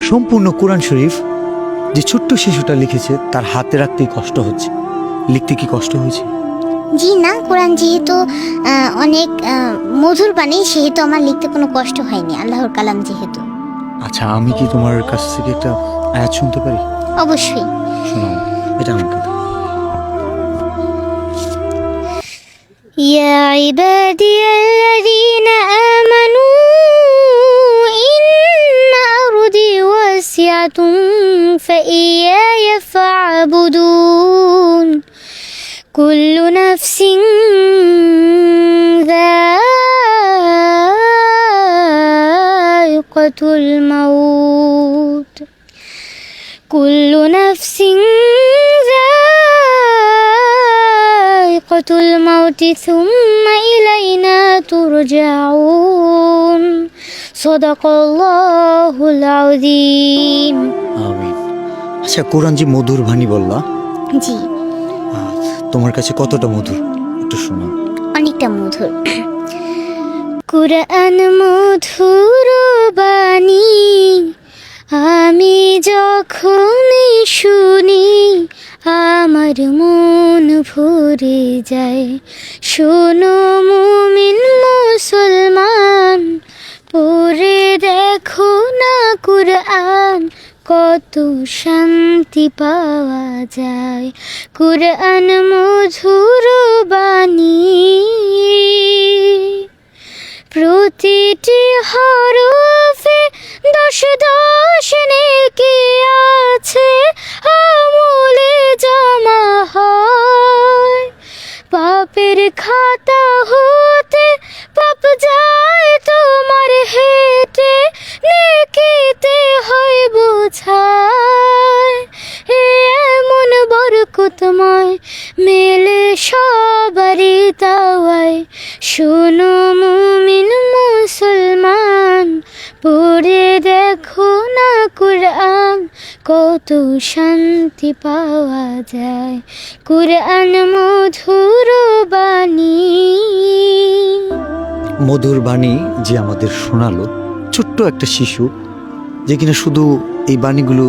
সম্পূর্ণ কোরআন শরীফ যে ছোট্ট শিশুটা লিখেছে তার হাতে রাখতেই কষ্ট হচ্ছে। লিখতে কি কষ্ট হয়েছে? জি না, কোরআন যেহেতু অনেক মধুর বাণী, সেহেতু আমার লিখতে কোনো কষ্ট হয়নি, আল্লাহর কালাম যেহেতু। আচ্ছা, আমি কি তোমার কাছ থেকে একটা আয়াত শুনতে পারি? অবশ্যই। শোনাও, এটা আমাকে দাও। يا عبادي الذين آمنوا إن أرضي واسعة فإياي فاعبدون كل نفس ذائقة الموت كل نفس ذائقة الموت ثم إلينا ترجعون صدق الله العظيم আমিন। আচ্ছা, কোরআন যে মধুর বাণী বললা, জি তোমার কাছে কতটা মধুর একটু শোনাও। অনেকটা মধুর। কুরআন মধুর বাণী, আমি যখনই শুনি আমার মন ভরে যায়। শোনো মুমিন মুসলমান, পড়ে দেখো না কুরআন, কত শান্তি পাওয়া যায়। কুরআন মধুর বাণী, প্রতিটি হরফে 10 নেকি আছে, আমলে জমা হয়। পাপের খাতা হতে পাপ যায় তোমার হেঁটে, নেকিতে হয় বোঝায়। এমন বরকতময় মেলে সবারই তাওয়ায়। শোনো মুমিন মুসলমান, পড়ে দেখো না কুরআন, কত শান্তি পাওয়া যায়। কুরআন মধুর বাণী। মধুর বাণী যে আমাদের শোনালো, ছোট্ট একটা শিশু যে কিনা শুধু এই বাণীগুলো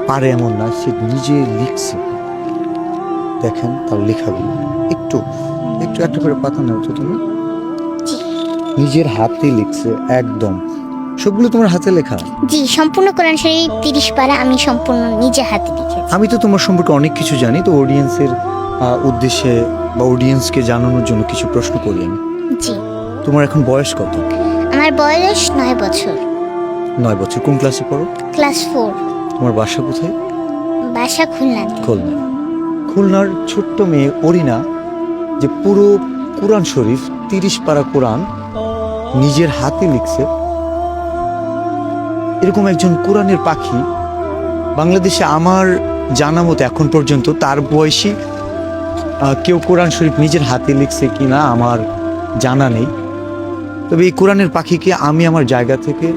পারে এমন না, সে নিজে লিখছে। দেখেন তার লেখাগুলো, একটু একটু একটা করে পাতা নাও তো তুমি। নিজের হাতে লিখছে, একদম সবগুলো তোমার হাতে লেখা? জি, সম্পূর্ণ কোরআন শরীফ 30 পারা আমি সম্পূর্ণ নিজে হাতে লিখেছি। আমি তো তোমার সম্পর্কে অনেক কিছু জানি, তো অডিয়েন্সের উদ্দেশ্যে বা অডিয়েন্সকে জানানোর জন্য কিছু প্রশ্ন করি আমি। জি, তোমার এখন বয়স কত? আমার বয়স 9 বছর। 9 বছর। কোন ক্লাসে পড়ো? ক্লাস 4। তোমার বাসা কোথায়? বাসা খুলনাতে। খুলনা। খুলনার ছোট্ট মেয়ে অরিনা যে পুরো কোরআন শরীফ 30 পারা কোরআন নিজের হাতে লিখছে, এরকম একজন কোরআনের পাখি বাংলাদেশে আমার জানা মতো এখন পর্যন্ত তার বয়সী কেউ কোরআন শরীফ নিজের হাতে লিখছে কিনা আমার জানা নেই। তবে এই কোরআনের পাখিকে আমি আমার জায়গা থেকে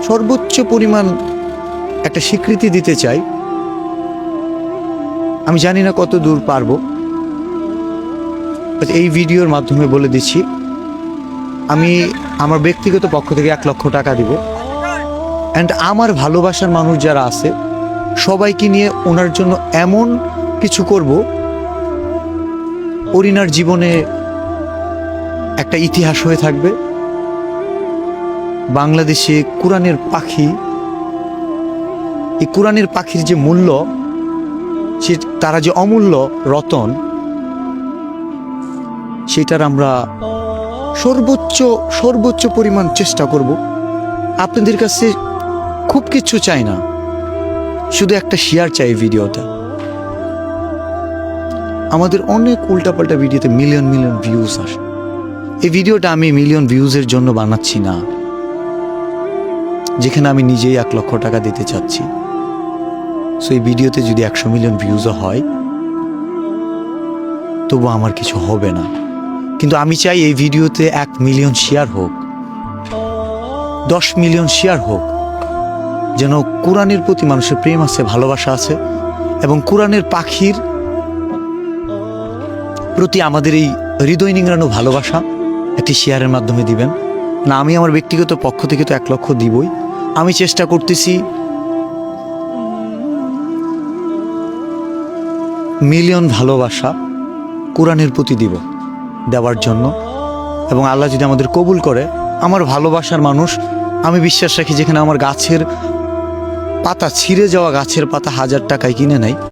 সর্বোচ্চ পরিমাণ একটা স্বীকৃতি দিতে চাই। আমি জানি না কত দূর পারবো, এই ভিডিওর মাধ্যমে বলে দিচ্ছি, আমি আমার ব্যক্তিগত পক্ষ থেকে 1 লক্ষ টাকা দিব। অ্যান্ড আমার ভালোবাসার মানুষ যারা আছে সবাইকে নিয়ে ওনার জন্য এমন কিছু করব, অরিনার জীবনে একটা ইতিহাস হয়ে থাকবে। বাংলাদেশে কোরআনের পাখি, এই কোরআনের পাখির যে মূল্য, সে তারা যে অমূল্য রতন, সেটার আমরা সর্বোচ্চ পরিমাণ চেষ্টা করব। আপনাদের কাছে খুব কিছু চাই না, শুধু একটা শেয়ার চাই ভিডিওটা। আমাদের অনেক উল্টাপাল্টা ভিডিওতে মিলিয়ন ভিউজ আসে। এই ভিডিওটা আমি মিলিয়ন ভিউজের জন্য বানাচ্ছি না, যেখানে আমি নিজেই 1 লক্ষ টাকা দিতে চাচ্ছি। সো এই ভিডিওতে যদি 100 মিলিয়ন ভিউজও হয় তবু আমার কিছু হবে না, কিন্তু আমি চাই এই ভিডিওতে 1 মিলিয়ন শেয়ার হোক, 10 মিলিয়ন শেয়ার হোক, যেন কোরআনের প্রতি মানুষের প্রেম আছে, ভালোবাসা আছে, এবং কোরআনের পাখির প্রতি আমাদের এই হৃদয় নিংড়ানো ভালোবাসা একটি শেয়ারের মাধ্যমে দিবেন না। আমি আমার ব্যক্তিগত পক্ষ থেকে তো 1 লক্ষ দিবই। আমি চেষ্টা করতেছি মিলিয়ন ভালোবাসা কোরআনের প্রতি দিব, দেওয়ার জন্য। এবং আল্লাহ যদি আমাদের কবুল করে, আমার ভালোবাসার মানুষ, আমি বিশ্বাস রাখি যেখানে আমার গাছের পাতা, ছিঁড়ে যাওয়া গাছের পাতা 1000 টাকায় কিনে নেয়,